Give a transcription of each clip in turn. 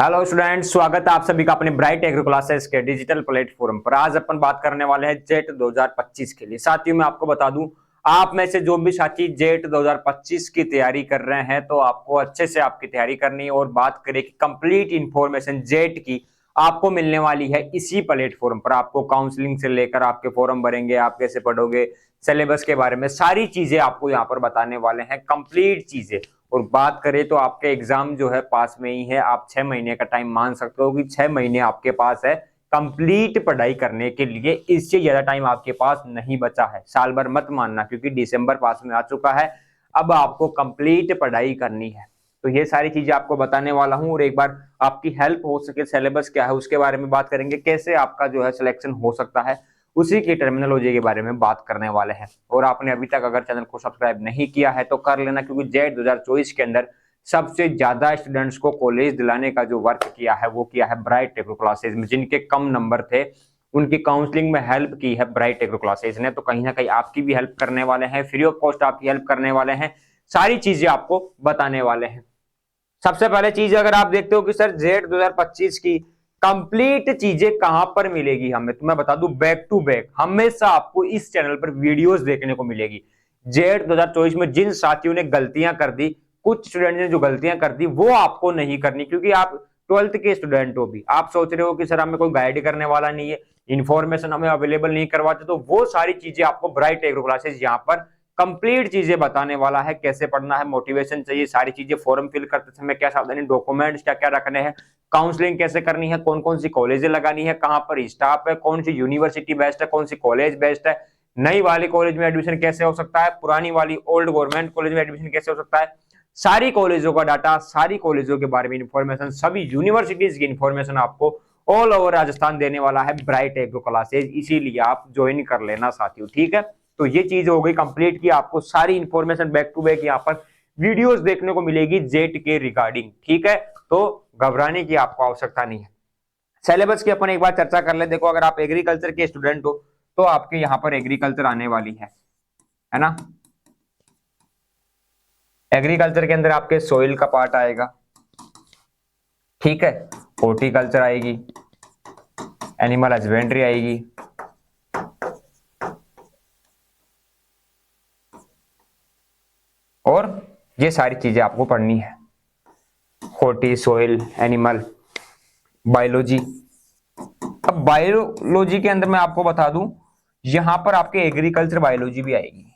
Hello students, स्वागत है आप सभी का अपने ब्राइट एग्रो क्लासेस के डिजिटल प्लेटफॉर्म पर। आज अपन बात करने वाले हैं जेट 2025 के लिए। साथियों मैं आपको बता दूं, आप में से जो भी साथी जेट 2025 की तैयारी कर रहे हैं तो आपको अच्छे से आपकी तैयारी करनी है। और बात करें कि कंप्लीट इंफॉर्मेशन जेट की आपको मिलने वाली है इसी प्लेटफॉर्म पर। आपको काउंसलिंग से लेकर आपके फॉर्म भरेंगे, आप कैसे पढ़ोगे, सिलेबस के बारे में सारी चीजें आपको यहाँ पर बताने वाले हैं, कंप्लीट चीजें। और बात करें तो आपके एग्जाम जो है पास में ही है। आप 6 महीने का टाइम मान सकते हो कि 6 महीने आपके पास है कंप्लीट पढ़ाई करने के लिए। इससे ज्यादा टाइम आपके पास नहीं बचा है। साल भर मत मानना, क्योंकि दिसंबर पास में आ चुका है। अब आपको कंप्लीट पढ़ाई करनी है। तो ये सारी चीजें आपको बताने वाला हूं। और एक बार आपकी हेल्प हो सके, सिलेबस क्या है उसके बारे में बात करेंगे, कैसे आपका जो है सिलेक्शन हो सकता है, उसी की टर्मिनोलॉजी के बारे में बात करने वाले हैं। और आपने अभी तक अगर चैनल को सब्सक्राइब नहीं किया है तो कर लेना, क्योंकि जेट 2024 के अंदर सबसे ज्यादा स्टूडेंट्स को कॉलेज दिलाने का जो वर्क किया है वो किया है ब्राइट एग्रो क्लासेज में। जिनके कम नंबर थे उनकी काउंसलिंग में हेल्प की है ब्राइट एग्रो क्लासेज ने। तो कहीं ना कहीं आपकी भी हेल्प करने वाले हैं, फ्री ऑफ कॉस्ट आपकी हेल्प करने वाले हैं, सारी चीजें आपको बताने वाले हैं। सबसे पहले चीज, अगर आप देखते हो कि सर जेट 2025 की कंप्लीट चीजें कहां पर मिलेगी हमें, तो मैं बता दूं बैक टू बैक हमेशा आपको इस चैनल पर वीडियोस देखने को मिलेगी। जेट 2024 में जिन साथियों ने गलतियां कर दी, कुछ स्टूडेंट ने जो गलतियां कर दी वो आपको नहीं करनी, क्योंकि आप 12th के स्टूडेंट हो भी। आप सोच रहे हो कि सर हमें कोई गाइड करने वाला नहीं है, इन्फॉर्मेशन हमें अवेलेबल नहीं करवाते, तो वो सारी चीजें आपको ब्राइट एग्रो क्लासेस यहाँ पर कंप्लीट चीजें बताने वाला है। कैसे पढ़ना है, मोटिवेशन चाहिए, सारी चीजें, फॉर्म फिल करते समय क्या सावधानी, डॉक्यूमेंट्स क्या क्या रखने हैं, काउंसलिंग कैसे करनी है, कौन कौन सी कॉलेजें लगानी है, कहां पर स्टाफ है, कौन सी यूनिवर्सिटी बेस्ट है, कौन सी कॉलेज बेस्ट है, नई वाली कॉलेज में एडमिशन कैसे हो सकता है, पुरानी वाली ओल्ड गवर्नमेंट कॉलेज में एडमिशन कैसे हो सकता है, सारी कॉलेजों का डाटा, सारी कॉलेजों के बारे में इंफॉर्मेशन, सभी यूनिवर्सिटीज की इंफॉर्मेशन आपको ऑल ओवर राजस्थान देने वाला है ब्राइट एग्रो क्लासेज। इसीलिए आप ज्वाइन कर लेना साथियों, ठीक है। तो ये चीज हो गई कंप्लीट की, आपको सारी इंफॉर्मेशन बैक टू बैक यहाँ पर वीडियोस देखने को मिलेगी जेट के रिगार्डिंग, ठीक है। तो घबराने की आपको आवश्यकता नहीं है। सिलेबस की अपन एक बार चर्चा कर ले। देखो, अगर आप एग्रीकल्चर के स्टूडेंट हो तो आपके यहाँ पर एग्रीकल्चर आने वाली है ना। एग्रीकल्चर के अंदर आपके सोइल का पार्ट आएगा, ठीक है। हॉर्टिकल्चर आएगी, एनिमल हस्बेंड्री आएगी, और ये सारी चीजें आपको पढ़नी है। Horti, soil, animal, biology. अब बायोलॉजी के अंदर मैं आपको बता दूं, यहां पर आपके एग्रीकल्चर बायोलॉजी भी आएगी,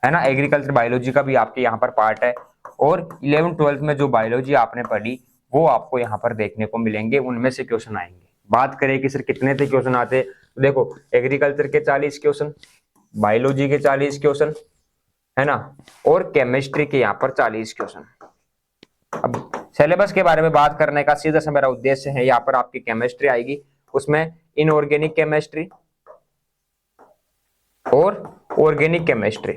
है ना। एग्रीकल्चर बायोलॉजी का भी आपके यहाँ पर पार्ट है। और 11th 12th में जो बायोलॉजी आपने पढ़ी वो आपको यहाँ पर देखने को मिलेंगे, उनमें से क्वेश्चन आएंगे। बात करें कि सर कितने थे क्वेश्चन आते, तो देखो एग्रीकल्चर के 40 क्वेश्चन, बायोलॉजी के 40 क्वेश्चन, है ना, और केमिस्ट्री के यहाँ पर 40 क्वेश्चन। अब सिलेबस के बारे में बात करने का सीधा सा मेरा उद्देश्य है, यहाँ पर आपकी केमिस्ट्री आएगी, उसमें इनऑर्गेनिक केमिस्ट्री और ऑर्गेनिक केमिस्ट्री।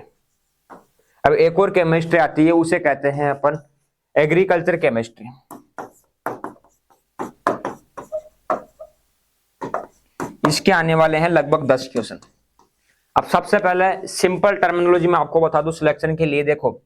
अब एक और केमिस्ट्री आती है, उसे कहते हैं अपन एग्रीकल्चर केमिस्ट्री। इसके आने वाले हैं लगभग 10 क्वेश्चन। अब सबसे पहले सिंपल टर्मिनोलॉजी में आपको बता दूं सिलेक्शन के लिए। देखो,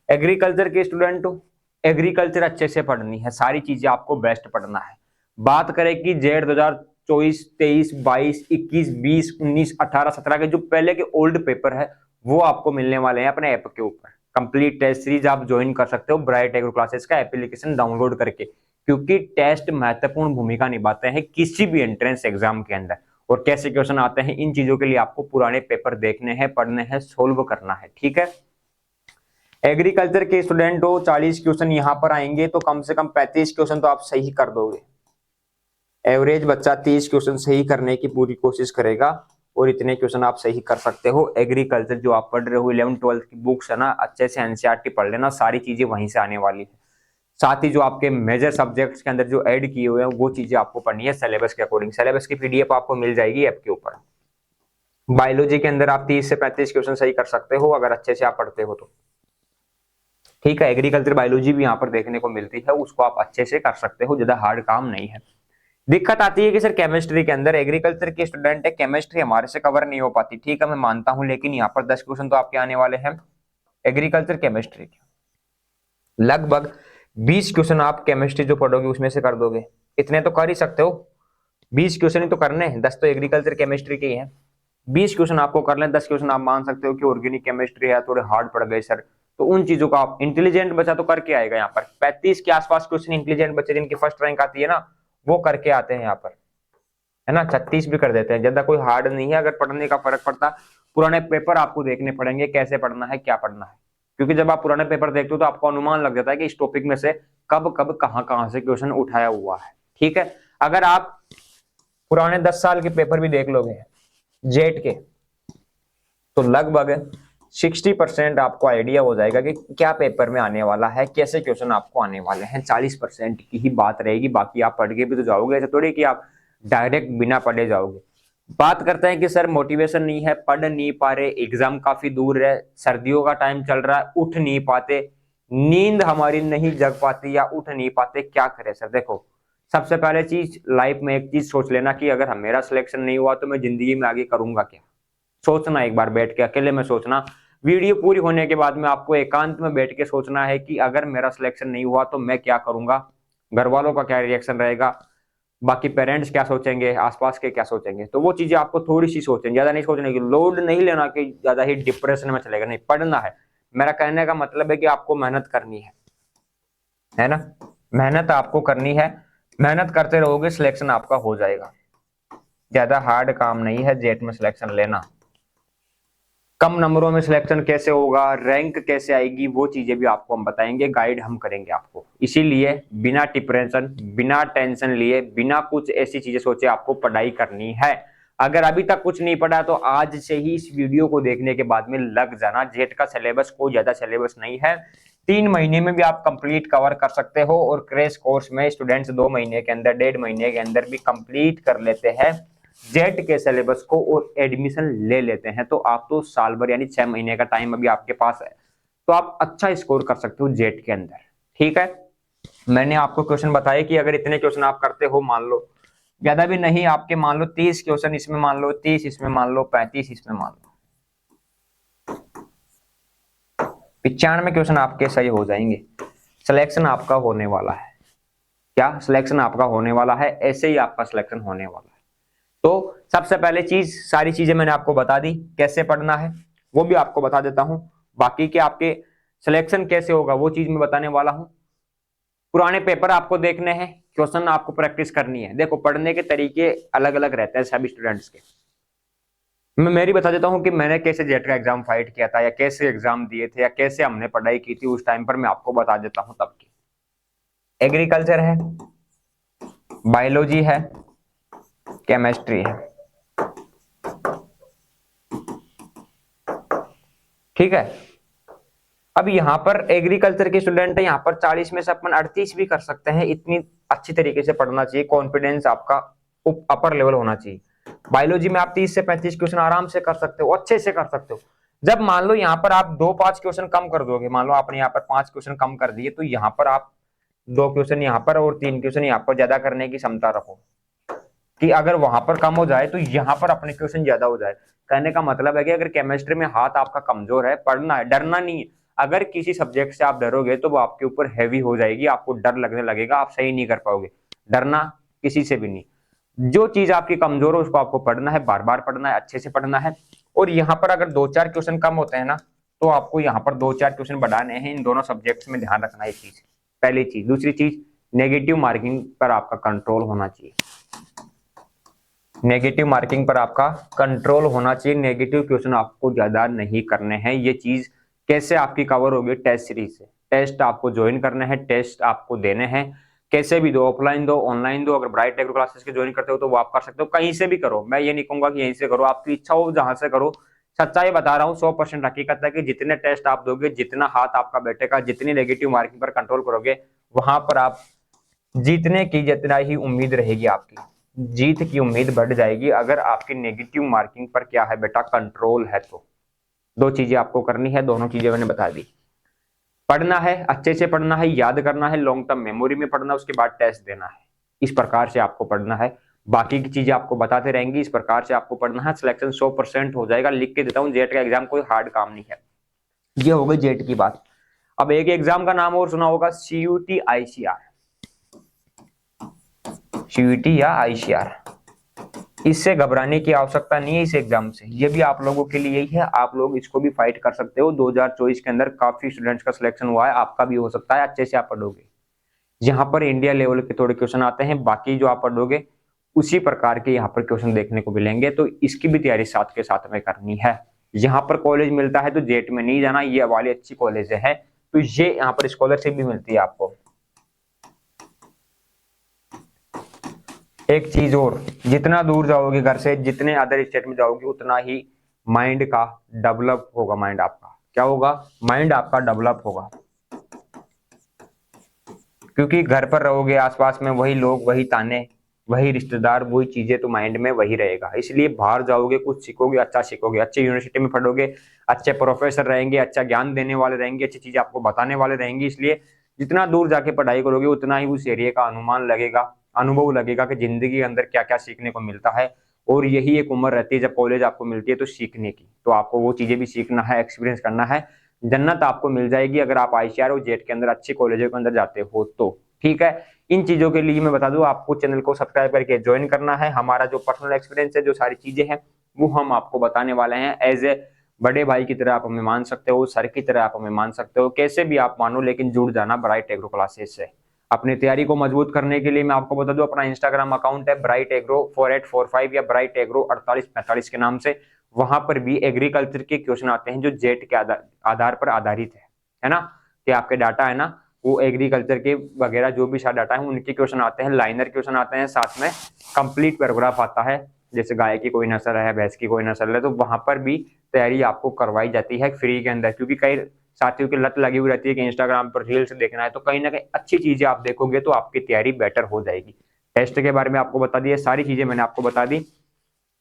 एग्रीकल्चर के स्टूडेंट हो, एग्रीकल्चर अच्छे से पढ़नी है, सारी चीजें आपको बेस्ट पढ़ना है। बात करें कि जेड 2024, 23, 22, 21, 20, 19, 18, 17 के जो पहले के ओल्ड पेपर है वो आपको मिलने वाले हैं अपने ऐप के ऊपर। कंप्लीट टेस्ट सीरीज आप ज्वाइन कर सकते हो ब्राइट एग्रो क्लासेस का एप्लीकेशन डाउनलोड करके, क्योंकि टेस्ट महत्वपूर्ण भूमिका निभाते हैं किसी भी एंट्रेंस एग्जाम के अंदर। और कैसे क्वेश्चन आते हैं, इन चीजों के लिए आपको पुराने पेपर देखने हैं, पढ़ने हैं, सोल्व करना है, ठीक है। एग्रीकल्चर के स्टूडेंट हो, 40 क्वेश्चन यहाँ पर आएंगे, तो कम से कम 35 क्वेश्चन तो आप सही कर दोगे। एवरेज बच्चा 30 क्वेश्चन सही करने की पूरी कोशिश करेगा, और इतने क्वेश्चन आप सही कर सकते हो। एग्रीकल्चर जो आप पढ़ रहे हो 11th 12th की बुक्स है ना, अच्छे से एनसीईआरटी पढ़ लेना, सारी चीजें वहीं से आने वाली है। साथ ही जो आपके मेजर सब्जेक्ट्स के अंदर जो ऐड किए हुए हैं वो चीजें आपको पढ़नी है सिलेबस के अकॉर्डिंग। सिलेबस की पीडीएफ आपको मिल जाएगी ऐप के ऊपर। बायोलॉजी के अंदर आप 30 से 35 क्वेश्चन सही कर सकते हो अगर अच्छे से आप पढ़ते हो तो, ठीक है। एग्रीकल्चर बायोलॉजी भी यहाँ पर देखने को मिलती है, उसको आप अच्छे से कर सकते हो, ज्यादा हार्ड काम नहीं है। दिक्कत आती है कि सर केमिस्ट्री के अंदर, एग्रीकल्चर के स्टूडेंट है, केमिस्ट्री हमारे से कवर नहीं हो पाती, ठीक है मैं मानता हूं, लेकिन यहाँ पर 10 क्वेश्चन तो आपके आने वाले हैं एग्रीकल्चर केमिस्ट्री के। लगभग 20 क्वेश्चन आप केमिस्ट्री जो पढ़ोगे उसमें से कर दोगे, इतने तो कर ही सकते हो। 20 क्वेश्चन ही तो करने हैं, 10 तो एग्रीकल्चर केमिस्ट्री के ही हैं। 20 क्वेश्चन आपको कर लें, 10 क्वेश्चन आप मान सकते हो कि ऑर्गेनिक केमिस्ट्री है, थोड़े हार्ड पड़ गए सर, तो उन चीजों का आप इंटेलिजेंट बच्चा तो करके आएगा। यहाँ पर 35 के आसपास क्वेश्चन इंटेलिजेंट बच्चे जिनकी फर्स्ट रैंक आती है ना, वो करके आते हैं यहाँ पर, है ना। 36 भी कर देते हैं, ज्यादा कोई हार्ड नहीं है। अगर पढ़ने का फर्क पड़ता, पुराने पेपर आपको देखने पड़ेंगे कैसे पढ़ना है, क्या पढ़ना है, क्योंकि जब आप पुराने पेपर देखते हो तो आपको अनुमान लग जाता है कि इस टॉपिक में से कब कब कहां से क्वेश्चन उठाया हुआ है। ठीक है, अगर आप पुराने 10 साल के पेपर भी देख लोगे जेट के, तो लगभग 60% आपको आइडिया हो जाएगा कि क्या पेपर में आने वाला है, कैसे क्वेश्चन आपको आने वाले हैं। 40% की ही बात रहेगी, बाकी आप पढ़ के भी तो जाओगे, ऐसे थोड़ी कि आप डायरेक्ट बिना पढ़े जाओगे। बात करते हैं कि सर मोटिवेशन नहीं है, पढ़ नहीं पा रहे, एग्जाम काफी दूर है, सर्दियों का टाइम चल रहा है, उठ नहीं पाते, नींद हमारी नहीं जग पाती या उठ नहीं पाते, क्या करें सर। देखो, सबसे पहले चीज लाइफ में एक चीज सोच लेना कि अगर मेरा सिलेक्शन नहीं हुआ तो मैं जिंदगी में आगे करूंगा क्या। सोचना एक बार बैठ के, अकेले में सोचना। वीडियो पूरी होने के बाद में आपको एकांत में बैठ के सोचना है कि अगर मेरा सिलेक्शन नहीं हुआ तो मैं क्या करूंगा, घर वालों का क्या रिएक्शन रहेगा, बाकी पेरेंट्स क्या सोचेंगे, आसपास के क्या सोचेंगे। तो वो चीजें आपको थोड़ी सी सोचें, ज्यादा नहीं सोचने की, लोड नहीं लेना कि ज्यादा ही डिप्रेशन में चलेगा, नहीं, पढ़ना है। मेरा कहने का मतलब है कि आपको मेहनत करनी है ना, मेहनत आपको करनी है, मेहनत करते रहोगे सिलेक्शन आपका हो जाएगा। ज्यादा हार्ड काम नहीं है जेट में सिलेक्शन लेना। कम नंबरों में सिलेक्शन कैसे होगा, रैंक कैसे आएगी, वो चीजें भी आपको हम बताएंगे, गाइड हम करेंगे आपको। इसीलिए बिना डिप्रेशन, बिना टेंशन लिए, बिना कुछ ऐसी चीजें सोचे आपको पढ़ाई करनी है। अगर अभी तक कुछ नहीं पढ़ा तो आज से ही इस वीडियो को देखने के बाद में लग जाना। जेट का सिलेबस कोई ज्यादा सिलेबस नहीं है, 3 महीने में भी आप कंप्लीट कवर कर सकते हो, और क्रैश कोर्स में स्टूडेंट्स 2 महीने के अंदर, 1.5 महीने के अंदर भी कंप्लीट कर लेते हैं जेट के सिलेबस को और एडमिशन ले लेते हैं। तो आप तो साल भर यानी 6 महीने का टाइम अभी आपके पास है, तो आप अच्छा स्कोर कर सकते हो जेट के अंदर। ठीक है, मैंने आपको क्वेश्चन बताया कि अगर इतने क्वेश्चन आप करते हो, मान लो ज्यादा भी नहीं, आपके मान लो 30 क्वेश्चन इसमें, मान लो 30 इसमें, मान लो 35 इसमें, मान लो 95 क्वेश्चन आपके सही हो जाएंगे, सिलेक्शन आपका होने वाला है। क्या सिलेक्शन आपका होने वाला है, ऐसे ही आपका सिलेक्शन होने वाला है। तो सबसे पहले चीज, सारी चीजें मैंने आपको बता दी, कैसे पढ़ना है वो भी आपको बता देता हूं, बाकी के आपके सिलेक्शन कैसे होगा वो चीज मैं बताने वाला हूं। पुराने पेपर आपको देखने हैं, क्वेश्चन आपको प्रैक्टिस करनी है। देखो, पढ़ने के तरीके अलग अलग रहते हैं सभी स्टूडेंट्स के। मैं मेरी बता देता हूं कि मैंने कैसे जेट का एग्जाम फाइट किया था, या कैसे एग्जाम दिए थे, या कैसे हमने पढ़ाई की थी उस टाइम पर, मैं आपको बता देता हूं तब की। एग्रीकल्चर है, बायोलॉजी है, केमिस्ट्री है, ठीक है। अब यहाँ पर एग्रीकल्चर के स्टूडेंट है, यहाँ पर 40 में से अपन 38 भी कर सकते हैं, इतनी अच्छी तरीके से पढ़ना चाहिए, कॉन्फिडेंस आपका अपर लेवल होना चाहिए। बायोलॉजी में आप 30 से 35 क्वेश्चन आराम से कर सकते हो, अच्छे से कर सकते हो। जब मान लो यहाँ पर आप 2-5 क्वेश्चन कम कर दोगे, मान लो आपने यहाँ पर 5 क्वेश्चन कम कर दिए, तो यहाँ पर आप 2 क्वेश्चन यहाँ पर और 3 क्वेश्चन यहाँ पर ज्यादा करने की क्षमता रखो, कि अगर वहां पर कम हो जाए तो यहाँ पर अपने क्वेश्चन ज्यादा हो जाए। कहने का मतलब है कि अगर केमिस्ट्री में हाथ आपका कमजोर है, पढ़ना है, डरना नहीं है। अगर किसी सब्जेक्ट से आप डरोगे तो वो आपके ऊपर हैवी हो जाएगी, आपको डर लगने लगेगा, आप सही नहीं कर पाओगे। डरना किसी से भी नहीं, जो चीज आपकी कमजोर है उसको आपको पढ़ना है, बार बार पढ़ना है, अच्छे से पढ़ना है। और यहाँ पर अगर 2-4 क्वेश्चन कम होते हैं ना, तो आपको यहाँ पर 2-4 क्वेश्चन बढ़ाने हैं। इन दोनों सब्जेक्ट्स में ध्यान रखना है चीज, पहली चीज। दूसरी चीज, नेगेटिव मार्किंग पर आपका कंट्रोल होना चाहिए, नेगेटिव मार्किंग पर आपका कंट्रोल होना चाहिए। नेगेटिव क्वेश्चन आपको ज्यादा नहीं करने हैं। ये चीज कैसे आपकी कवर होगी, टेस्ट सीरीज से। टेस्ट आपको ज्वाइन करने हैं, टेस्ट आपको देने हैं, कैसे भी दो, ऑफलाइन दो, ऑनलाइन दो। अगर ब्राइट एग्रो क्लासेस के ज्वाइन करते हो तो वो आप कर सकते हो, कहीं से भी करो। मैं ये नहीं कहूंगा कि यहीं से करो, आपकी इच्छा हो जहां से करो। सच्चाई बता रहा हूँ, 100% हकीकत है कि जितने टेस्ट आप दोगे, जितना हाथ आपका बैठेगा, जितनी नेगेटिव मार्किंग पर कंट्रोल करोगे, वहां पर आप जीतने की जितना ही उम्मीद रहेगी, आपकी जीत की उम्मीद बढ़ जाएगी। अगर आपकी नेगेटिव मार्किंग पर क्या है बेटा, कंट्रोल है। तो 2 चीजें आपको करनी है, दोनों चीजें मैंने बता दी। पढ़ना है, अच्छे से पढ़ना है, याद करना है, लॉन्ग टर्म मेमोरी में पढ़ना, उसके बाद टेस्ट देना है। इस प्रकार से आपको पढ़ना है, बाकी की चीजें आपको बताते रहेंगी। इस प्रकार से आपको पढ़ना है, सिलेक्शन 100% हो जाएगा। लिख के देता हूँ, जेट का एग्जाम कोई हार्ड काम नहीं है। ये हो गई जेट की बात। अब एक एग्जाम का नाम और सुना होगा, CUT ICR, CUT या ICR। इससे घबराने की आवश्यकता नहीं है इस एग्जाम से, ये भी आप लोगों के लिए ही है, आप लोग इसको भी फाइट कर सकते हो। 2024 के अंदर काफी स्टूडेंट्स का सिलेक्शन हुआ है, आपका भी हो सकता है, अच्छे से आप पढ़ोगे। यहाँ पर इंडिया लेवल के थोड़े क्वेश्चन आते हैं, बाकी जो आप पढ़ोगे उसी प्रकार के यहाँ पर क्वेश्चन देखने को मिलेंगे, तो इसकी भी तैयारी साथ के साथ में करनी है। यहाँ पर कॉलेज मिलता है तो जेट में नहीं जाना, ये वाली अच्छी कॉलेज है, तो ये यहाँ पर स्कॉलरशिप भी मिलती है आपको। एक चीज और, जितना दूर जाओगे घर से, जितने अदर स्टेट में जाओगे, उतना ही माइंड का डेवलप होगा। माइंड आपका क्या होगा? माइंड आपका डेवलप होगा, क्योंकि घर पर रहोगे आसपास में वही लोग, वही ताने, वही रिश्तेदार, वही चीजें, तो माइंड में वही रहेगा। इसलिए बाहर जाओगे, कुछ सीखोगे, अच्छा सीखोगे, अच्छे यूनिवर्सिटी में पढ़ोगे, अच्छे प्रोफेसर रहेंगे, अच्छा ज्ञान देने वाले रहेंगे, अच्छी चीजें आपको बताने वाले रहेंगे। इसलिए जितना दूर जाके पढ़ाई करोगे उतना ही उस एरिया का अनुमान लगेगा, अनुभव लगेगा कि जिंदगी के अंदर क्या क्या सीखने को मिलता है। और यही एक उम्र रहती है जब कॉलेज आपको मिलती है तो सीखने की, तो आपको वो चीजें भी सीखना है, एक्सपीरियंस करना है। जन्नत आपको मिल जाएगी अगर आप ICR और जेट के अंदर अच्छी कॉलेजों के अंदर जाते हो तो। ठीक है, इन चीजों के लिए मैं बता दूं, आपको चैनल को सब्सक्राइब करके ज्वाइन करना है। हमारा जो पर्सनल एक्सपीरियंस है, जो सारी चीजें हैं, वो हम आपको बताने वाले हैं। एज ए बड़े भाई की तरह आप हमें मान सकते हो, सर की तरह आप हमें मान सकते हो, कैसे भी आप मानो, लेकिन जुड़ जाना ब्राइट एग्रो क्लासेस से। अपनी तैयारी को मजबूत करने के लिए मैं आपको बता दूं, अपना इंस्टाग्राम अकाउंट है ब्राइट एग्रो 4845 या ब्राइट एग्रो 4845 के नाम से। वहां पर भी एग्रीकल्चर के क्वेश्चन आते हैं जो जेट के आधार पर आधारित है ना, कि आपके डाटा है ना, वो एग्रीकल्चर के वगैरह जो भी डाटा है उनके क्वेश्चन आते हैं, लाइनर क्वेश्चन आते हैं, साथ में कंप्लीट पैराग्राफ आता है, जैसे गाय की कोई नस्ल है, भैंस की कोई नस्ल है, तो वहां पर भी तैयारी आपको करवाई जाती है फ्री के अंदर। क्योंकि कई साथियों की लत लगी हुई रहती है कि इंस्टाग्राम पर रील्स देखना है, तो कहीं ना कहीं अच्छी चीजें आप देखोगे तो आपकी तैयारी बेटर हो जाएगी। टेस्ट के बारे में आपको बता दिया, सारी चीजें मैंने आपको बता दी।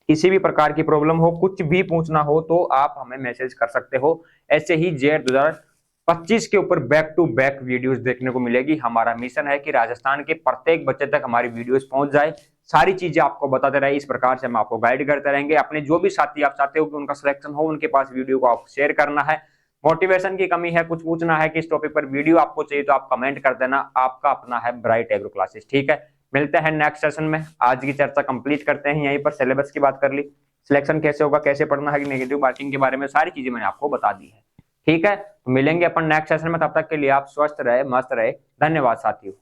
किसी भी प्रकार की प्रॉब्लम हो, कुछ भी पूछना हो तो आप हमें मैसेज कर सकते हो। ऐसे ही जेट 2025 के ऊपर बैक टू बैक वीडियोस देखने को मिलेगी। हमारा मिशन है कि राजस्थान के प्रत्येक बच्चे तक हमारी वीडियोस पहुंच जाए, सारी चीजें आपको बताते रहे। इस प्रकार से हम आपको गाइड करते रहेंगे। अपने जो भी साथी आप चाहते हो कि उनका सिलेक्शन हो, उनके पास वीडियो को आप शेयर करना है। मोटिवेशन की कमी है, कुछ पूछना है, किस टॉपिक पर वीडियो आपको चाहिए, तो आप कमेंट कर देना। आपका अपना है ब्राइट एग्रो क्लासेस। ठीक है, मिलते हैं नेक्स्ट सेशन में। आज की चर्चा कंप्लीट करते हैं यहीं पर। सिलेबस की बात कर ली, सिलेक्शन कैसे होगा, कैसे पढ़ना है, नेगेटिव मार्किंग के बारे में सारी चीजें मैंने आपको बता दी है। ठीक है, तो मिलेंगे अपन नेक्स्ट सेशन में। तब तक के लिए आप स्वस्थ रहे, मस्त रहे। धन्यवाद साथियों।